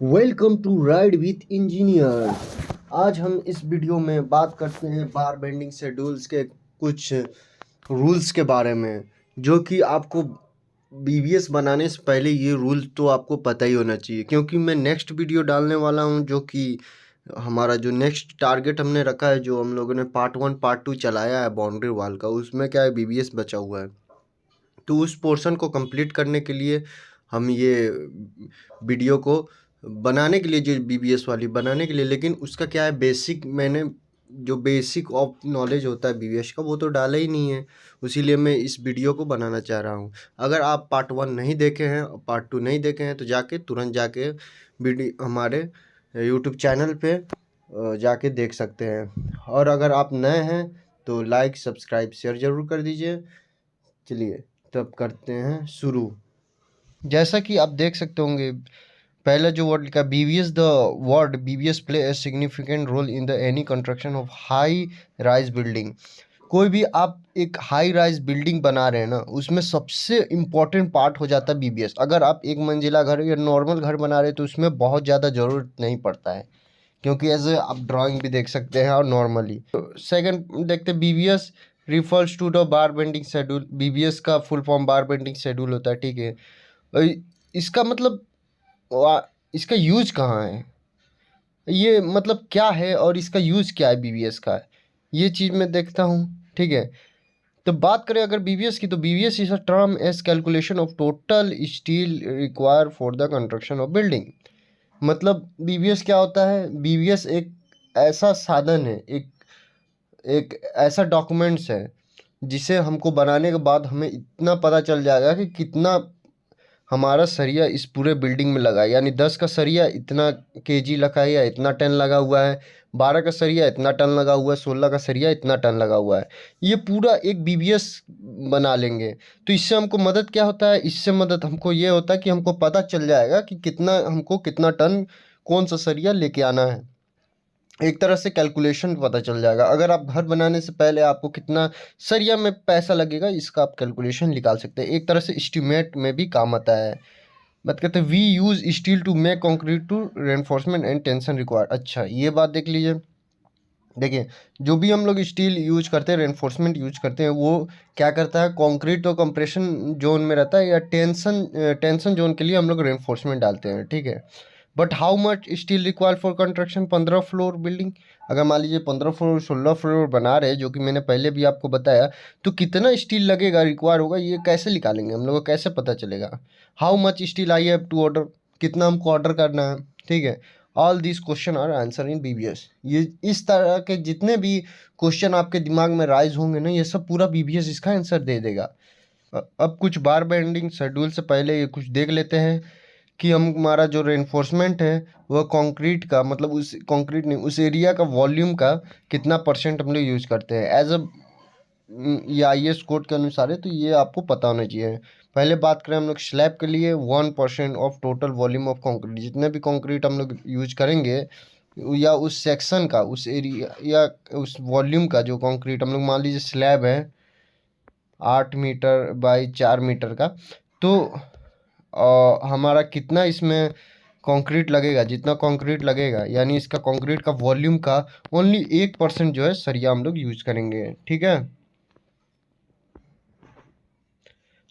Welcome to ride with engineer. आज हम इस वीडियो में बात करते हैं बार बेंडिंग शेड्यूल्स के कुछ रूल्स के बारे में, जो कि आपको बीबीएस बनाने से पहले ये रूल तो आपको पता ही होना चाहिए, क्योंकि मैं नेक्स्ट वीडियो डालने वाला हूँ जो कि हमारा जो नेक्स्ट टारगेट हमने रखा है, जो हम लोगों ने पार्ट 1 पार्ट 2 चलाया है बाउंड्री वाल का, उसमें क्या है बीबीएस बचा हुआ है। तो उस पोर्शन को कंप्लीट करने के लिए हम ये वीडियो को बनाने के लिए, जो बीबीएस वाली बनाने के लिए, लेकिन उसका क्या है बेसिक, मैंने जो बेसिक ऑफ नॉलेज होता है बीबीएस का वो तो डाला ही नहीं है। इसीलिए मैं इस वीडियो को बनाना चाह रहा हूँ। अगर आप पार्ट 1 नहीं देखे हैं, पार्ट 2 नहीं देखे हैं, तो जाके तुरंत जाके वीडियो हमारे यूट्यूब चैनल पे जाके देख सकते हैं। और अगर आप नए हैं तो लाइक सब्सक्राइब शेयर ज़रूर कर दीजिए। चलिए तब करते हैं शुरू। जैसा कि आप देख सकते होंगे, पहला जो वर्ड लिखा BBS, the word BBS play a significant role in the any construction of high rise building. कोई भी आप एक हाई राइज बिल्डिंग बना रहे हैं ना, उसमें सबसे इम्पोर्टेंट पार्ट हो जाता है बीबीएस। अगर आप एक मंजिला घर या नॉर्मल घर बना रहे हैं तो उसमें बहुत ज़्यादा ज़रूरत नहीं पड़ता है, क्योंकि एज आप ड्राइंग भी देख सकते हैं और नॉर्मली। सेकंड देखते हैं, BBS refers to the bar bending schedule. BBS का full form bar bending schedule होता है, ठीक है। इसका मतलब इसका यूज कहाँ है, ये मतलब क्या है और इसका यूज क्या है बीबीएस का, ये चीज़ मैं देखता हूँ, ठीक है। तो बात करें अगर बीबीएस की, तो BBS is a term as calculation of total steel require for the construction of building. मतलब बीबीएस क्या होता है, बीबीएस एक ऐसा साधन है, एक एक ऐसा डॉक्यूमेंट्स है जिसे हमको बनाने के बाद हमें इतना पता चल जाएगा कि कितना हमारा सरिया इस पूरे बिल्डिंग में लगा है। यानी 10 का सरिया इतना केजी लगा है या इतना टन लगा हुआ है, 12 का सरिया इतना टन लगा हुआ है, 16 का सरिया इतना टन लगा हुआ है। ये पूरा एक बीबीएस बना लेंगे। तो इससे हमको मदद क्या होता है, इससे मदद हमको ये होता है कि हमको पता चल जाएगा कि कितना हमको कितना टन कौन सा सरिया लेके आना है। एक तरह से कैलकुलेशन पता चल जाएगा। अगर आप घर बनाने से पहले आपको कितना सरिया में पैसा लगेगा, इसका आप कैलकुलेशन निकाल सकते हैं। एक तरह से एस्टीमेट में भी काम आता है। बात करते हैं, we use steel to make concrete to reinforcement and tension require. अच्छा, ये बात देख लीजिए। देखिए, जो भी हम लोग स्टील यूज करते हैं, रेनफोर्समेंट यूज करते हैं, वो क्या करता है, कंक्रीट तो कंप्रेशन जोन में रहता है या टेंशन जोन के लिए हम लोग रेनफोर्समेंट डालते हैं, ठीक है। But how much steel require for construction 15 floor building. अगर मान लीजिए 15 फ्लोर 16 फ्लोर बना रहे हैं, जो कि मैंने पहले भी आपको बताया, तो कितना स्टील लगेगा, रिक्वायर होगा, ये कैसे निकालेंगे, हम लोग को कैसे पता चलेगा। How much steel I have to order, कितना हमको ऑर्डर करना है, ठीक है। All this question are answer in BBS. ये इस तरह के जितने भी क्वेश्चन आपके दिमाग में राइज होंगे ना, ये सब पूरा बीबीएस इसका आंसर दे देगा। अब कुछ बार बेंडिंग शेड्यूल से पहले ये कुछ देख लेते हैं कि हम हमारा जो रेनफोर्समेंट है वह कंक्रीट का, मतलब उस कंक्रीट नहीं, उस एरिया का वॉल्यूम का कितना परसेंट हम लोग यूज़ करते हैं एज अ, ये आईएस कोड के अनुसार है, तो ये आपको पता होना चाहिए। पहले बात करें हम लोग स्लैब के लिए, 1% of total volume of concrete. जितने भी कंक्रीट हम लोग यूज करेंगे या उस सेक्शन का, उस एरिया या उस वॉल्यूम का, जो कंक्रीट हम लोग मान लीजिए स्लैब है 8 मीटर बाई 4 मीटर का, तो हमारा कितना इसमें कंक्रीट लगेगा, जितना कंक्रीट लगेगा, यानी इसका कंक्रीट का वॉल्यूम का ओनली 1% जो है सरिया हम लोग यूज करेंगे, ठीक है।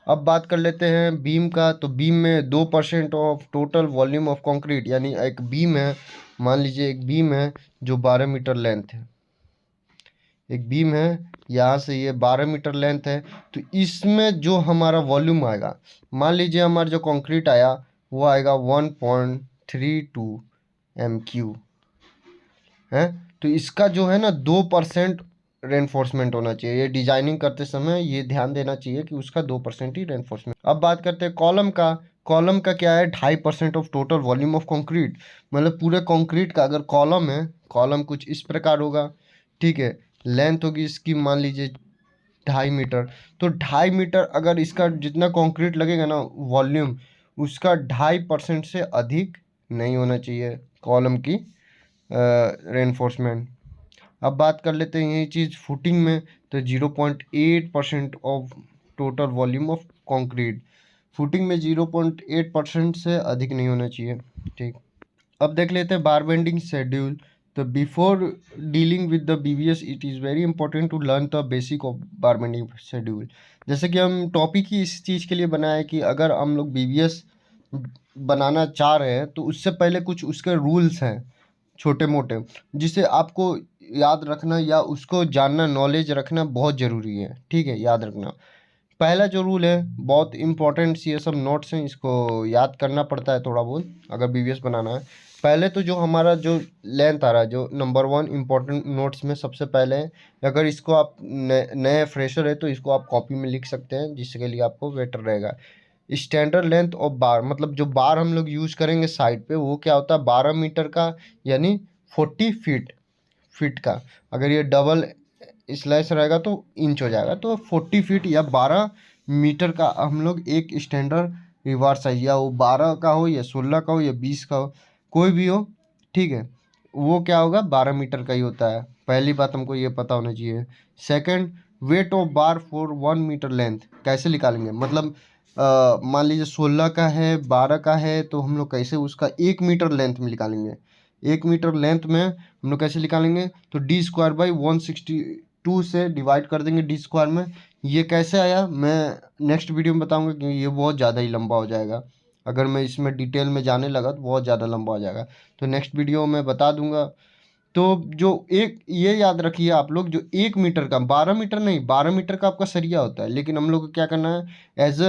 अब बात कर लेते हैं बीम का। तो बीम में 2% of total volume of concrete, यानी एक बीम है, मान लीजिए एक बीम है जो 12 मीटर लेंथ है, एक बीम है यहाँ से ये 12 मीटर लेंथ है, तो इसमें जो हमारा वॉल्यूम आएगा, मान लीजिए हमारा जो कंक्रीट आया वो आएगा 1.32 MQ है। तो इसका जो है ना 2% रेनफोर्समेंट होना चाहिए। ये डिजाइनिंग करते समय ये ध्यान देना चाहिए कि उसका 2% ही रेनफोर्समेंट। अब बात करते हैं कॉलम का। कॉलम का क्या है, 2.5% of total volume of concrete. मतलब पूरे कंक्रीट का अगर कॉलम है, कॉलम कुछ इस प्रकार होगा, ठीक है। लेंथ होगी इसकी मान लीजिए 2.5 मीटर। तो 2.5 मीटर अगर इसका जितना कंक्रीट लगेगा ना वॉल्यूम, उसका 2.5% से अधिक नहीं होना चाहिए कॉलम की रेनफोर्समेंट। अब बात कर लेते हैं यही चीज़ फुटिंग में। तो 0.8% of total volume of concrete, footing में 0.8% से अधिक नहीं होना चाहिए, ठीक। अब देख लेते हैं बार बेंडिंग शेड्यूल। तो before dealing with the BBS it is very important to learn the basic of bar bending schedule. जैसे कि हम टॉपिक ही इस चीज़ के लिए बनाए कि अगर हम लोग बीबीएस बनाना चाह रहे हैं तो उससे पहले कुछ उसके रूल्स हैं छोटे मोटे, जिसे आपको याद रखना या उसको जानना, नॉलेज रखना बहुत ज़रूरी है। ठीक है, याद रखना। पहला जो रूल है बहुत इंपॉर्टेंट, ये सब नोट्स हैं, इसको याद करना पड़ता है थोड़ा बहुत अगर बीबीएस बनाना है। पहले तो जो हमारा जो लेंथ आ रहा है, जो नंबर वन इम्पोर्टेंट नोट्स में सबसे पहले है, अगर इसको आप नए फ्रेशर है तो इसको आप कॉपी में लिख सकते हैं, जिसके लिए आपको बेटर रहेगा। स्टैंडर्ड लेंथ ऑफ बार, मतलब जो बार हम लोग यूज़ करेंगे साइड पे, वो क्या होता है 12 मीटर का, यानी 40 फीट का। अगर ये डबल स्लैश रहेगा तो इंच हो जाएगा, तो 40 फीट या 12 मीटर का हम लोग एक स्टैंडर्ड रिवर्स साइज, या वो 12 का हो या 16 का हो या 20 का हो, कोई भी हो, ठीक है, वो क्या होगा 12 मीटर का ही होता है। पहली बात हमको ये पता होना चाहिए। Second, weight of bar for 1 metre length कैसे निकालेंगे, मतलब मान लीजिए 16 का है, 12 का है, तो हम लोग कैसे उसका 1 मीटर लेंथ में निकालेंगे। 1 मीटर लेंथ में हम लोग कैसे निकालेंगे, तो डी स्क्वायर बाई 162 से डिवाइड कर देंगे डी स्क्वायर में। ये कैसे आया मैं नेक्स्ट वीडियो में बताऊंगा, क्योंकि ये बहुत ज़्यादा ही लंबा हो जाएगा। अगर मैं इसमें डिटेल में जाने लगा तो बहुत ज़्यादा लंबा हो जाएगा, तो नेक्स्ट वीडियो में बता दूंगा। तो जो एक ये याद रखिए आप लोग, जो 1 मीटर का, 12 मीटर नहीं, 12 मीटर का आपका सरिया होता है, लेकिन हम लोग को क्या करना है, एज अ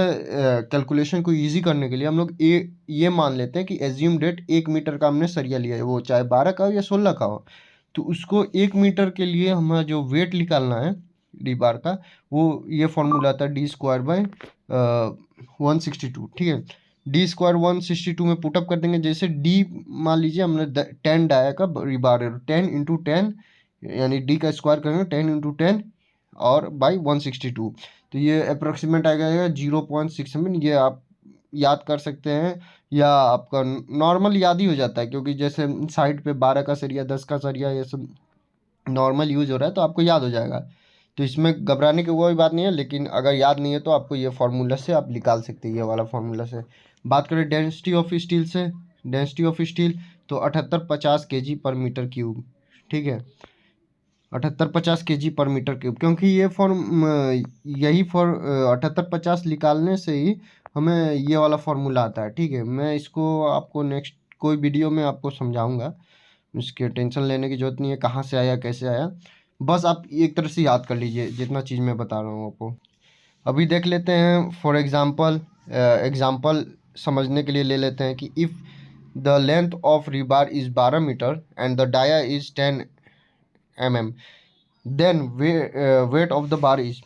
कैलकुलेशन को इजी करने के लिए हम लोग ये मान लेते हैं कि एज्यूम डेट 1 मीटर का हमने सरिया लिया है, वो चाहे 12 का हो या 16 का हो। तो उसको 1 मीटर के लिए हमारा जो वेट निकालना है डी बार का, वो ये फॉर्मूला आता है डी स्क्वायर बाय 162। ठीक है, डी स्क्वायर 162 में पुटअप कर देंगे। जैसे डी मान लीजिए हमने 10 डाया का बार है, 10 × 10 यानी डी का स्क्वायर करेंगे 10 × 10 और बाई 162, तो ये अप्रोक्सीमेट आएगा 0.67। ये आप याद कर सकते हैं, या आपका नॉर्मल याद ही हो जाता है, क्योंकि जैसे साइड पे 12 का सरिया, 10 का सरिया, ये सब नॉर्मल यूज़ हो रहा है तो आपको याद हो जाएगा। तो इसमें घबराने की कोई बात नहीं है, लेकिन अगर याद नहीं है तो आपको ये फार्मूला से आप निकाल सकते हैं, ये वाला फार्मूला से। बात करें डेंसिटी ऑफ स्टील से, डेंसिटी ऑफ स्टील तो 7850 kg पर मीटर क्यूब। ठीक है, 7850 kg पर मीटर क्यूब, क्योंकि ये फॉर्म यही फॉर 7850 निकालने से ही हमें ये वाला फार्मूला आता है। ठीक है, मैं इसको आपको नेक्स्ट कोई वीडियो में आपको समझाऊंगा, इसके टेंशन लेने की जरूरत नहीं है कहाँ से आया कैसे आया, बस आप एक तरह से याद कर लीजिए जितना चीज़ मैं बता रहा हूँ आपको। अभी देख लेते हैं फॉर एग्जांपल, एग्जांपल समझने के लिए ले लेते हैं कि if the length of rebar is 12 metre and the dia is 10 mm, then weight of the bar is.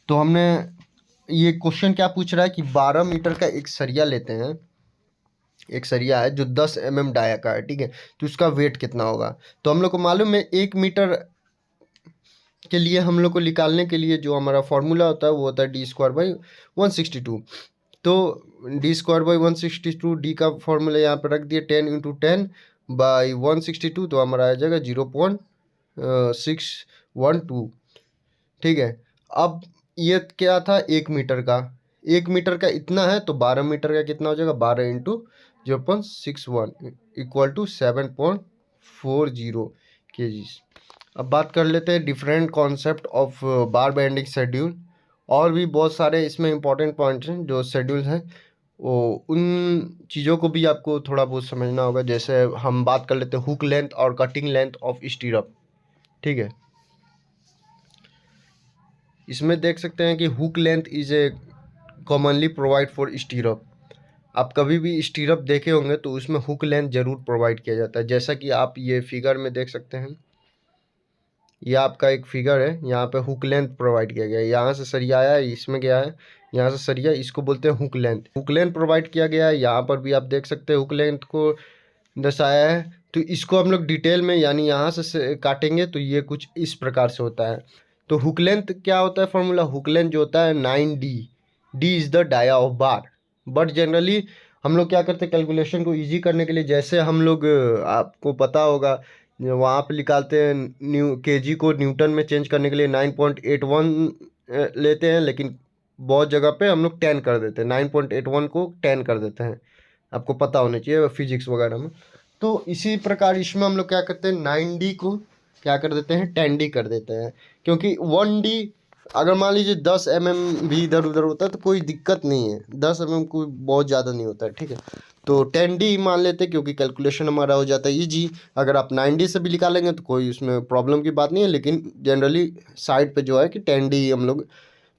तो हमने ये क्वेश्चन क्या पूछ रहा है कि 12 मीटर का एक सरिया लेते हैं, एक सरिया है जो 10 mm डाया का है। ठीक है, तो उसका वेट कितना होगा। तो हम लोग को मालूम है 1 मीटर के लिए हम लोग को निकालने के लिए जो हमारा फॉर्मूला होता है वो होता है डी स्क्वायर बाई 162। तो डी स्क्वायर बाई 162, डी का फॉर्मूला यहाँ पर रख दिए 10 × 10 बाई 162, तो हमारा आ जाएगा 0.612। ठीक है, अब ये क्या था 1 मीटर का, 1 मीटर का इतना है, तो 12 मीटर का कितना हो जाएगा, 12 × 0.61 इक्वल टू 7.40 kg। अब बात कर लेते हैं different concept of bar bending schedule. और भी बहुत सारे इसमें इंपॉर्टेंट पॉइंट्स हैं जो शेड्यूल्स हैं, वो उन चीज़ों को भी आपको थोड़ा बहुत समझना होगा। जैसे हम बात कर लेते हैं हुक लेंथ और कटिंग लेंथ ऑफ स्टीरअप। ठीक है, इसमें देख सकते हैं कि hook length is a commonly provide for स्टीरअप। आप कभी भी स्टीरअप देखे होंगे तो उसमें हुक लेंथ जरूर प्रोवाइड किया जाता है, जैसा कि आप ये फिगर में देख सकते हैं। ये आपका एक फिगर है, यहाँ पे हुक लेंथ प्रोवाइड किया गया है, यहाँ से सरिया आया है, इसमें गया है, यहाँ से सरिया, इसको बोलते हैं hook length. Hook length provide किया गया है, यहाँ पर भी आप देख सकते हैं हुक लेंथ को दर्शाया है। तो इसको हम लोग डिटेल में यानी यहाँ से काटेंगे तो ये कुछ इस प्रकार से होता है। तो हुक लेंथ क्या होता है फॉर्मूला, हुक लेंथ जो होता है 9D, D is the dia of bar. But generally हम लोग क्या करते हैं कैलकुलेशन को इजी करने के लिए, जैसे हम लोग आपको पता होगा वहाँ पे निकालते हैं केजी को न्यूटन में चेंज करने के लिए 9.81 लेते हैं, लेकिन बहुत जगह पे हम लोग 10 कर देते हैं, 9.81 को 10 कर देते हैं। आपको पता होना चाहिए फिजिक्स वगैरह में। तो इसी प्रकार इसमें हम लोग क्या करते हैं, 9D को क्या कर देते हैं, 10D कर देते हैं। क्योंकि 1D अगर मान लीजिए 10 mm भी इधर उधर होता है तो कोई दिक्कत नहीं है, 10 mm कोई बहुत ज़्यादा नहीं होता है, ठीक है। तो 10D मान लेते हैं क्योंकि कैलकुलेशन हमारा हो जाता है ईजी। अगर आप 9D से भी निकालेंगे तो कोई उसमें प्रॉब्लम की बात नहीं है, लेकिन जनरली साइड पे जो है कि 10D हम लोग,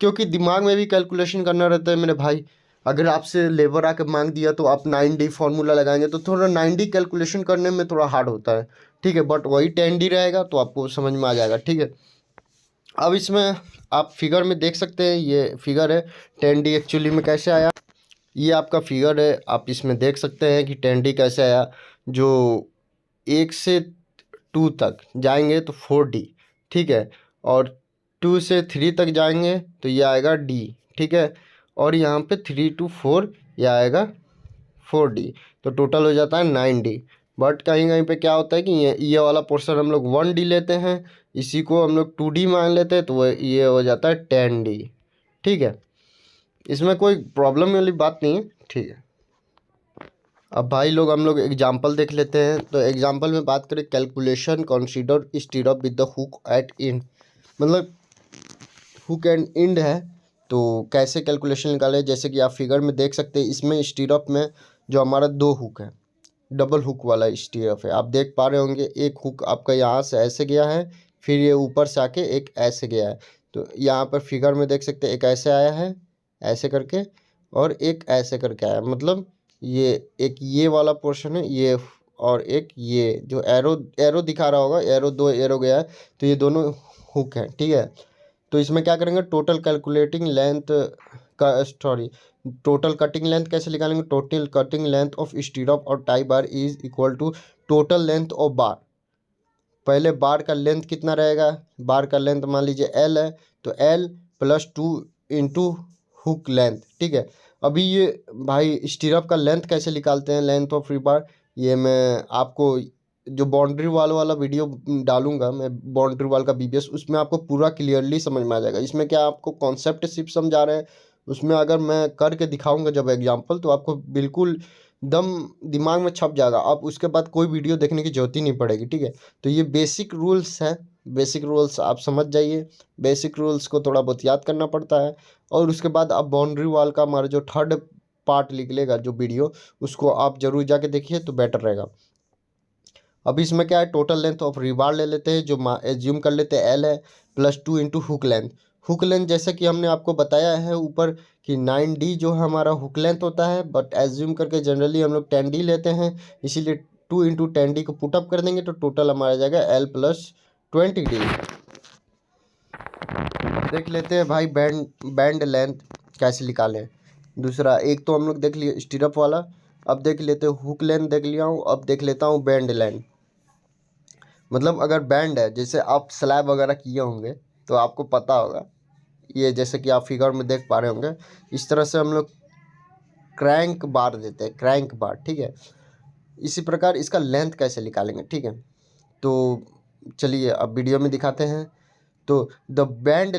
क्योंकि दिमाग में भी कैलकुलेशन करना रहता है मेरे भाई। अगर आपसे लेबर आके मांग दिया तो आप 9D फार्मूला लगाएंगे तो थोड़ा 9D कैलकुलेशन करने में थोड़ा हार्ड होता है, ठीक है। बट वही 10D रहेगा तो आपको समझ में आ जाएगा, ठीक है। अब इसमें आप फिगर में देख सकते हैं, ये फिगर है 10D एक्चुअली में कैसे आया। ये आपका फिगर है, आप इसमें देख सकते हैं कि 10D कैसे आया। जो 1 से 2 तक जाएंगे तो 4D, ठीक है। और 2 से 3 तक जाएंगे तो ये आएगा D, ठीक है। और यहाँ पे 3 to 4 ये आएगा 4D। तो टोटल हो जाता है 9D। बट कहीं कहीं पे क्या होता है कि ये वाला पोर्शन हम लोग 1D लेते हैं, इसी को हम लोग 2D मान लेते हैं, तो वो ये हो जाता है 10D, ठीक है। इसमें कोई प्रॉब्लम वाली बात नहीं है, ठीक है। अब भाई लोग हम लोग एग्जाम्पल देख लेते हैं। तो एग्जाम्पल में बात करें, calculation consider stirrup with the hook at end, मतलब हुक एंड एंड है। तो कैसे कैलकुलेशन निकालें, जैसे कि आप फिगर में देख सकते हैं, इसमें स्टीरअप में जो हमारा 2 हुक है, डबल हुक वाला स्टीरअप है, आप देख पा रहे होंगे। एक हुक आपका यहाँ से ऐसे गया है, फिर ये ऊपर से आके एक ऐसे गया है। तो यहाँ पर फिगर में देख सकते हैं, एक ऐसे आया है ऐसे करके, और एक ऐसे करके आया, मतलब ये एक ये वाला पोर्शन है ये, और एक ये जो एरो एरो दिखा रहा होगा, एरो 2 एरो गया है, तो ये दोनों हुक हैं, ठीक है। तो इसमें क्या करेंगे, टोटल कैलकुलेटिंग लेंथ का सॉरी टोटल कटिंग लेंथ कैसे निकालेंगे। Total cutting length of stirrup और tie bar is equal to total length of bar. पहले बार का लेंथ कितना रहेगा, बार का लेंथ मान लीजिए L है, तो L+2 इंटू हुक लेंथ, ठीक है। अभी ये भाई स्टीरअप का लेंथ कैसे निकालते हैं, लेंथ ऑफ रिबार, ये मैं आपको जो बाउंड्री वाल वाला वीडियो डालूंगा मैं, बाउंड्री वाल का BBS, उसमें आपको पूरा क्लियरली समझ में आ जाएगा। इसमें क्या आपको कॉन्सेप्ट सिर्फ समझा रहे हैं, उसमें अगर मैं करके दिखाऊंगा जब एग्जाम्पल, तो आपको बिल्कुल दम दिमाग में छप जाएगा, आप उसके बाद कोई वीडियो देखने की जरूरत ही नहीं पड़ेगी, ठीक है। तो ये बेसिक रूल्स है, बेसिक रूल्स आप समझ जाइए। बेसिक रूल्स को थोड़ा बहुत याद करना पड़ता है, और उसके बाद आप बाउंड्री वॉल का हमारा जो थर्ड पार्ट निकलेगा जो वीडियो, उसको आप जरूर जाके देखिए तो बेटर रहेगा। अब इसमें क्या है, टोटल लेंथ ऑफ रिबार ले लेते हैं, जो एज्यूम कर लेते हैं L है, +2 into hook length. Hook length जैसे कि हमने आपको बताया है ऊपर कि 9D जो है हमारा हुक लेंथ होता है, बट एज्यूम करके जनरली हम लोग 10D लेते हैं, इसीलिए 2 इंटू 10D को पुटअप कर देंगे तो टोटल हमारा जाएगा L+20D। देख लेते हैं भाई बैंड लेंथ कैसे निकालें। दूसरा एक तो हम लोग देख लिए स्टीरअप वाला, अब देख लेते हैं हुक लेंथ देख लिया हूँ, अब देख लेता हूँ बैंड लेंथ। मतलब अगर बैंड है, जैसे आप स्लैब वगैरह किए होंगे तो आपको पता होगा, ये जैसे कि आप फिगर में देख पा रहे होंगे, इस तरह से हम लोग क्रैंक बार देते हैं, क्रैंक बार, ठीक है। इसी प्रकार इसका लेंथ कैसे निकालेंगे, ठीक है। तो चलिए अब वीडियो में दिखाते हैं। तो द बैंड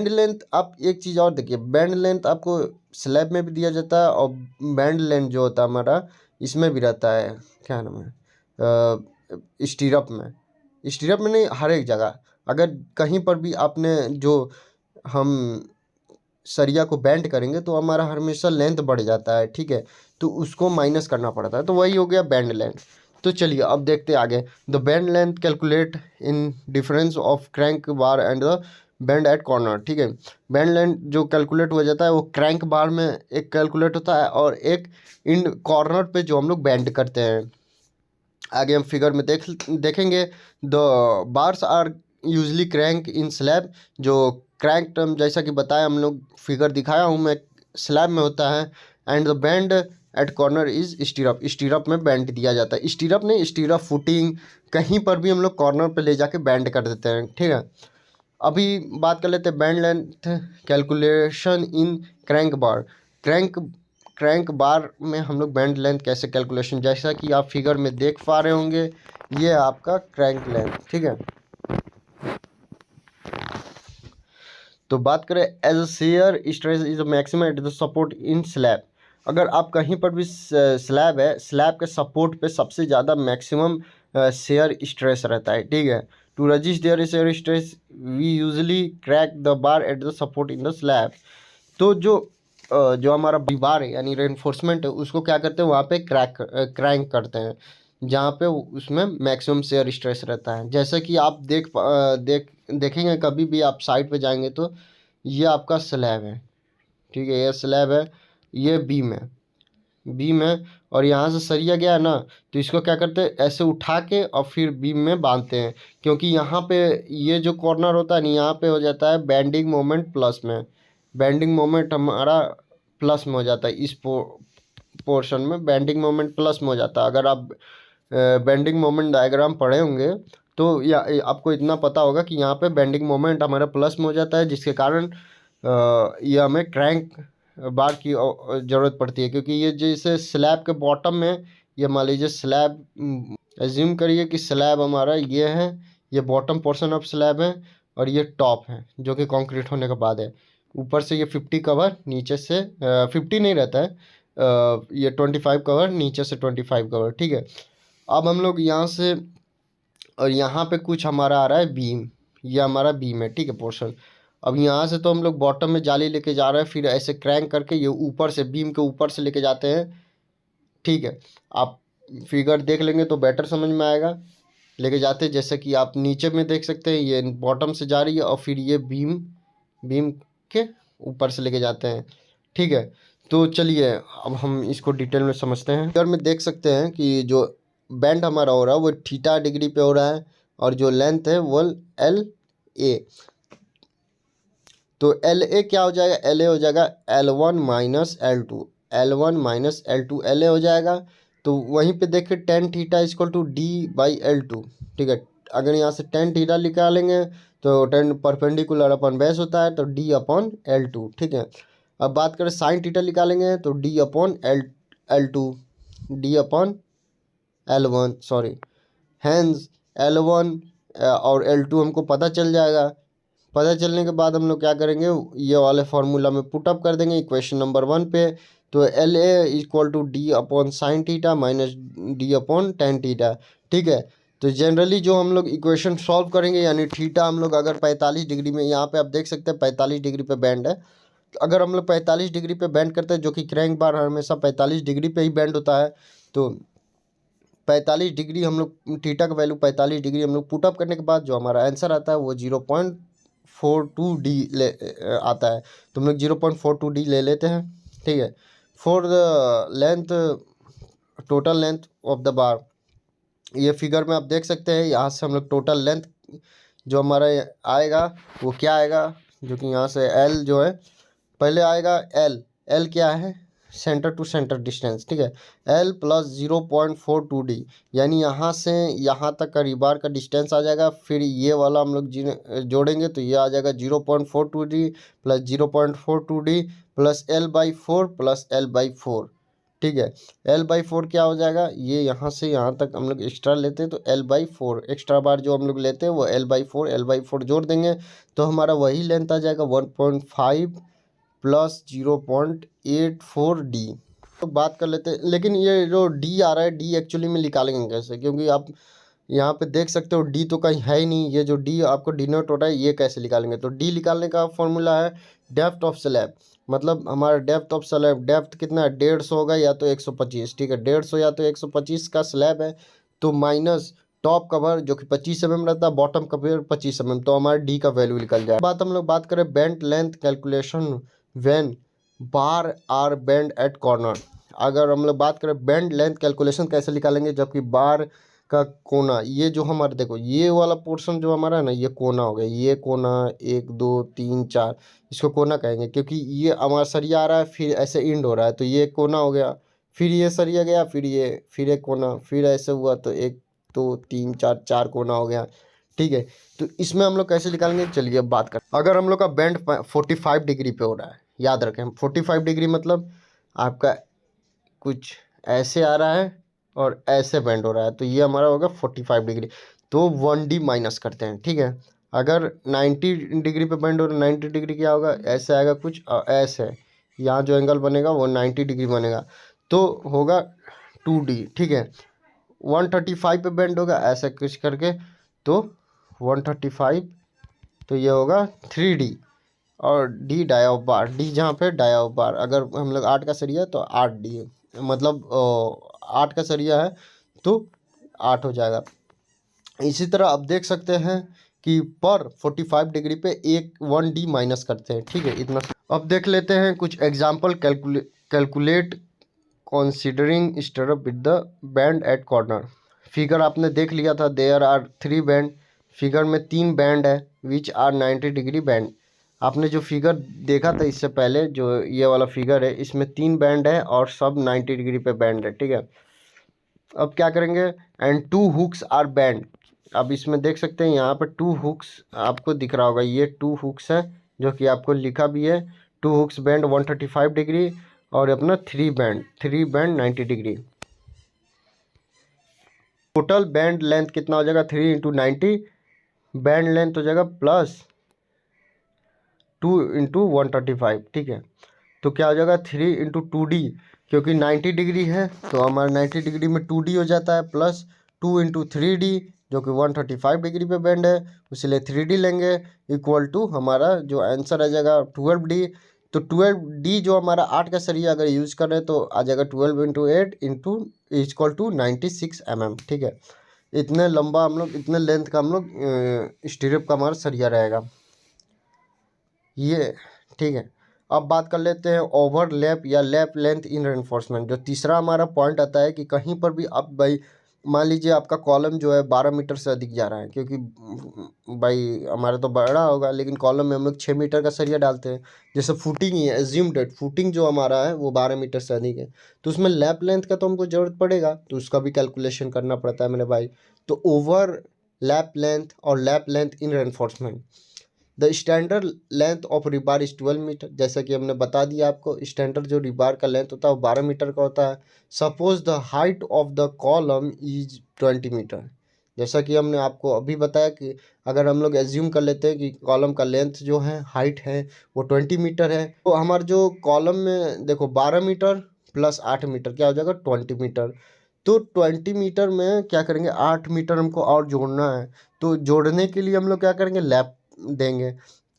लेंथ आप एक चीज़ और देखिए, बैंड लेंथ आपको स्लैब में भी दिया जाता है, और बैंड लेंथ जो होता है हमारा इसमें भी रहता है, क्या नाम है, स्टीरअप में नहीं, हर एक जगह अगर कहीं पर भी आपने जो हम सरिया को बैंड करेंगे तो हमारा हमेशा लेंथ बढ़ जाता है, ठीक है। तो उसको माइनस करना पड़ता है, तो वही हो गया बैंड लेंथ। तो चलिए अब देखते हैं आगे। The bend length calculate in difference of crank bar and the bend at corner, ठीक है। बैंड लेंथ जो कैलकुलेट हो जाता है वो क्रैंक बार में एक कैलकुलेट होता है, और एक इन कॉर्नर पे जो हम लोग बैंड करते हैं। आगे हम फिगर में देखेंगे, the bars are usually crank in slab. जो क्रैंक टर्म जैसा कि बताया हम लोग, फिगर दिखाया हूँ मैं, स्लैब में होता है। And the bend at corner is stirrup, stirrup में बैंड दिया जाता है, स्टीरअप नहीं, स्टीरअप फुटिंग, कहीं पर भी हम लोग कॉर्नर पे ले जाके बैंड कर देते हैं, ठीक है। अभी बात कर लेते हैं bend length calculation in crank bar. Crank crank bar में हम लोग बैंड लेंथ कैसे कैलकुलेशन, जैसा कि आप फिगर में देख पा रहे होंगे, ये है आपका क्रैंक लेंथ, ठीक है। तो बात करें, as shear stress is maximum at the support in slab. अगर आप कहीं पर भी स्लैब है, स्लैब के सपोर्ट पे सबसे ज़्यादा मैक्सिमम शेयर स्ट्रेस रहता है, ठीक है। To resist their shear stress we usually crack the bar at the support in the slab. तो जो हमारा दीवार है यानी रेनफोर्समेंट है, उसको क्या करते हैं, वहाँ पे क्रैंक करते हैं जहाँ पे उसमें मैक्सिमम शेयर स्ट्रेस रहता है। जैसे कि आप देखेंगे कभी भी आप साइड पे जाएंगे तो ये आपका स्लैब है, ठीक है, ये स्लैब है, ये बीम है और यहाँ से सरिया गया है ना, तो इसको क्या करते हैं, ऐसे उठा के और फिर बीम में बांधते हैं, क्योंकि यहाँ पे ये जो कॉर्नर होता है ना, यहाँ पे हो जाता है बेंडिंग मोमेंट प्लस में, बेंडिंग मोमेंट हमारा प्लस में हो जाता है, इस पोर्शन में बेंडिंग मोमेंट प्लस में हो जाता है। अगर आप बेंडिंग मोमेंट डायग्राम पढ़े होंगे तो आपको इतना पता होगा कि यहाँ पे बेंडिंग मोमेंट हमारा प्लस में हो जाता है, जिसके कारण ये हमें क्रैंक बार की ज़रूरत पड़ती है, क्योंकि ये जैसे स्लैब के बॉटम में, ये मान लीजिए स्लैब, एज्यूम करिए कि स्लैब हमारा ये है, ये बॉटम पोर्शन ऑफ स्लैब है और ये टॉप है जो कि कंक्रीट होने के बाद है। ऊपर से ये 50 कवर, नीचे से 50 नहीं रहता है, ये 25 कवर, नीचे से 25 कवर, ठीक है। अब हम लोग यहाँ से, और यहाँ पे कुछ हमारा आ रहा है बीम, ये हमारा बीम है, ठीक है, पोर्शन। अब यहाँ से तो हम लोग बॉटम में जाली लेके जा रहे हैं, फिर ऐसे क्रैंक करके ये ऊपर से, बीम के ऊपर से लेके जाते हैं, ठीक है। आप फिगर देख लेंगे तो बेटर समझ में आएगा। लेके जाते हैं, जैसे कि आप नीचे में देख सकते हैं, ये बॉटम से जा रही है और फिर ये बीम बीम के ऊपर से लेके जाते हैं, ठीक है। तो चलिए अब हम इसको डिटेल में समझते हैं। फिगर में देख सकते हैं कि जो बैंड हमारा हो रहा है वो थीटा डिग्री पे हो रहा है और जो लेंथ है वो एल ए। तो एल ए क्या हो जाएगा, एल ए हो जाएगा L1 minus L2, L1 minus L2 L A हो जाएगा। तो वहीं पे देखिए tan theta equal to D by L2, ठीक है। अगर यहाँ से टेन थीटा निकालेंगे तो टेन परपेंडिकुलर अपन बेस होता है, तो डी अपॉन L2, ठीक है। अब बात करें साइन थीटा निकालेंगे तो D upon L2, D upon L1, sorry, hence L1 और L2 हमको पता चल जाएगा। पता चलने के बाद हम लोग क्या करेंगे, ये वाले फार्मूला में पुटअप कर देंगे इक्वेशन नंबर 1 पे। तो L A equal to D upon sine theta minus D upon tan theta, ठीक है। तो जनरली जो हम लोग इक्वेशन सॉल्व करेंगे, यानी थीटा हम लोग अगर 45 डिग्री में, यहाँ पे आप देख सकते हैं 45 डिग्री पे बैंड है, तो अगर हम लोग 45 डिग्री पे बैंड करते हैं, जो कि क्रैंक बार हमेशा 45 डिग्री पे ही बैंड होता है, तो 45 डिग्री हम लोग, थीटा का वैल्यू 45 डिग्री हम लोग पुटअप करने के बाद जो हमारा आंसर आता है वो 0.42D आता है। तो हम लोग 0.42D ले लेते हैं, ठीक है। For the length, total length of the बार, ये फिगर में आप देख सकते हैं, यहाँ से हम लोग टोटल लेंथ जो हमारा आएगा वो क्या आएगा, जो कि यहाँ से एल जो है पहले आएगा, एल एल क्या है, सेंटर टू सेंटर डिस्टेंस, ठीक है। एल प्लस 0.42D, यानी यहाँ से यहाँ तक का रिबार का डिस्टेंस आ जाएगा। फिर ये वाला हम लोग जोड़ेंगे तो ये आ जाएगा 0.42D plus 0.42D plus L/4 plus L/4, ठीक है। L/4 क्या हो जाएगा, ये यहाँ से यहाँ तक हम लोग एक्स्ट्रा लेते हैं तो L/4 एक्स्ट्रा बार जो हम लोग लेते हैं वो L/4 जोड़ देंगे तो हमारा वही लेंथ आ जाएगा 1.5 प्लस 0.84D। तो बात कर लेते हैं, लेकिन ये जो डी आ रहा है, डी एक्चुअली में निकालेंगे कैसे, क्योंकि आप यहाँ पे देख सकते हो डी तो कहीं है ही नहीं। ये जो डी आपको डिनोट हो रहा है ये कैसे निकालेंगे, तो डी निकालने का फॉर्मूला है डेप्थ ऑफ स्लैब, मतलब हमारा डेप्थ ऑफ स्लैब, डेप्थ कितना है, 150 होगा या तो 125, ठीक है। 150 या तो 125 का स्लैब है, तो माइनस टॉप कवर जो कि 25 mm रहता है, बॉटम कवर 25 mm, तो हमारा डी का वैल्यू निकल जाए। बात हम लोग बात करें bent length calculation when bar are bend at corner. अगर हम लोग बात करें बेंड लेंथ कैलकुलेशन कैसे निकालेंगे, जबकि बार का कोना, ये जो हमारे देखो ये वाला पोर्शन जो हमारा है ना, ये कोना हो गया, ये कोना 1 2 3 4, इसको कोना कहेंगे, क्योंकि ये हमारा सरिया आ रहा है फिर ऐसे इंड हो रहा है, तो ये कोना हो गया, फिर ये सरिया गया, फिर ये, फिर एक कोना, फिर ऐसे हुआ, तो 1 2 3 4, 4 कोना हो गया, ठीक है। तो इसमें हम लोग कैसे निकालेंगे, चलिए अब बात करें। अगर हम लोग का बैंड 45 डिग्री पे हो रहा है, याद रखें 45 डिग्री मतलब आपका कुछ ऐसे आ रहा है और ऐसे बेंड हो रहा है, तो ये हमारा होगा 45 डिग्री। तो 1D माइनस करते हैं, ठीक है। अगर 90 डिग्री पे बेंड हो रहा है, 90 डिग्री क्या होगा, ऐसे आएगा कुछ, ऐसे यहाँ जो एंगल बनेगा वो 90 डिग्री बनेगा, तो होगा 2D। ठीक है, 135 पे बेंड होगा ऐसा कुछ करके, तो 135, तो ये होगा 3D। और D dia of bar, D जहाँ पे डाया ऑफ बार, अगर हम लोग 8 का सरिया है तो 8D है, मतलब 8 का सरिया है तो 8 हो जाएगा। इसी तरह आप देख सकते हैं कि पर 45 डिग्री पे एक 1D माइनस करते हैं। ठीक है, इतना। अब देख लेते हैं कुछ example, calculate considering stirrup with the bend at corner. Figure आपने देख लिया था, देयर आर 3 बैंड, फिगर में 3 बैंड है विच आर 90 डिग्री बैंड। आपने जो फिगर देखा था इससे पहले, जो ये वाला फिगर है, इसमें 3 बैंड है और सब 90 डिग्री पे बैंड है। ठीक है, अब क्या करेंगे, एंड 2 हुक्स आर बैंड। अब इसमें देख सकते हैं यहाँ पर 2 हुक्स आपको दिख रहा होगा, ये 2 हुक्स है जो कि आपको लिखा भी है। 2 हुक्स बैंड 135 डिग्री और अपना 3 band 90 degree. Total band length कितना हो जाएगा, 3 इंटू 90, बैंड लेंथ हो जाएगा प्लस 2 इंटू 135। ठीक है, तो क्या हो जाएगा 3 इंटू 2D, क्योंकि 90 डिग्री है तो हमारा 90 डिग्री में 2D हो जाता है, प्लस 2 इंटू 3D जो कि 135 डिग्री पे बेंड है, इसलिए 3D लेंगे, इक्वल टू हमारा जो आंसर आ जाएगा 12D। तो 12D जो हमारा 8 का सरिया अगर यूज़ कर रहे हैं तो आ जाएगा 12 into 8 into equal to 96 mm। ठीक है, इतने लंबा हम लोग, इतने लेंथ का हम लोग स्टीरिप का हमारा सरिया रहेगा ये। ठीक है, अब बात कर लेते हैं ओवरलैप या लैप लेंथ इन रेनफोर्समेंट। जो तीसरा हमारा पॉइंट आता है कि कहीं पर भी अब भाई मान लीजिए आपका कॉलम जो है 12 मीटर से अधिक जा रहा है, क्योंकि भाई हमारा तो बड़ा होगा लेकिन कॉलम में हम लोग 6 मीटर का सरिया डालते हैं। जैसे फुटिंग ही है, एज्यूम डेट फुटिंग जो हमारा है वो 12 मीटर से अधिक है, तो उसमें लैप लेंथ का तो हमको ज़रूरत पड़ेगा, तो उसका भी कैलकुलेशन करना पड़ता है मेरे भाई। तो ओवर लैप लेंथ और lap length in reinforcement, the standard length of rebar is 12 metre. जैसा कि हमने बता दिया आपको, स्टैंडर्ड जो रिबार का लेंथ होता है वो 12 मीटर का होता है। Suppose the height of the column is 20 metre. जैसा कि हमने आपको अभी बताया कि अगर हम लोग एज्यूम कर लेते हैं कि कॉलम का लेंथ जो है, हाइट है वो 20 मीटर है, तो हमारे जो कॉलम में देखो 12 मीटर प्लस 8 मीटर क्या हो जाएगा 20 मीटर। तो 20 मीटर में क्या करेंगे, 8 मीटर हमको और जोड़ना है, तो जोड़ने के लिए हम लोग क्या करेंगे, लैप देंगे।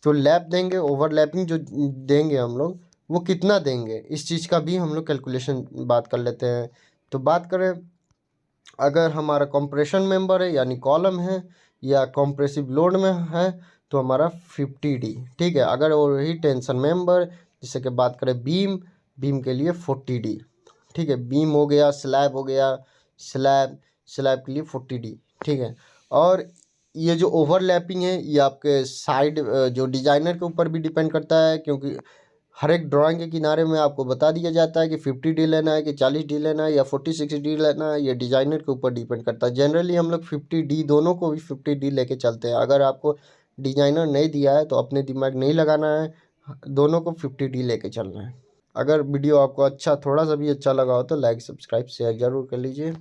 तो लैप देंगे, ओवरलैपिंग जो देंगे हम लोग वो कितना देंगे, इस चीज़ का भी हम लोग कैलकुलेशन बात कर लेते हैं। तो बात करें, अगर हमारा कंप्रेशन मेंबर है यानी कॉलम है या कंप्रेसिव लोड में है तो हमारा 50D। ठीक है, अगर वही टेंशन मेंबर, जैसे कि बात करें बीम, बीम के लिए 40D। ठीक है, बीम हो गया, स्लैब हो गया, स्लैब के लिए 40D। ठीक है, और ये जो ओवरलैपिंग है ये आपके साइड जो डिजाइनर के ऊपर भी डिपेंड करता है, क्योंकि हर एक ड्राइंग के किनारे में आपको बता दिया जाता है कि 50D लेना है कि 40D लेना है या 46D लेना है, ये डिजाइनर के ऊपर डिपेंड करता है। जनरली हम लोग 50D, दोनों को भी 50D लेके चलते हैं। अगर आपको डिजाइनर नहीं दिया है तो अपने दिमाग नहीं लगाना है, दोनों को 50D लेके चलना है। अगर वीडियो आपको अच्छा, थोड़ा सा भी अच्छा लगा हो तो लाइक सब्सक्राइब शेयर ज़रूर कर लीजिए।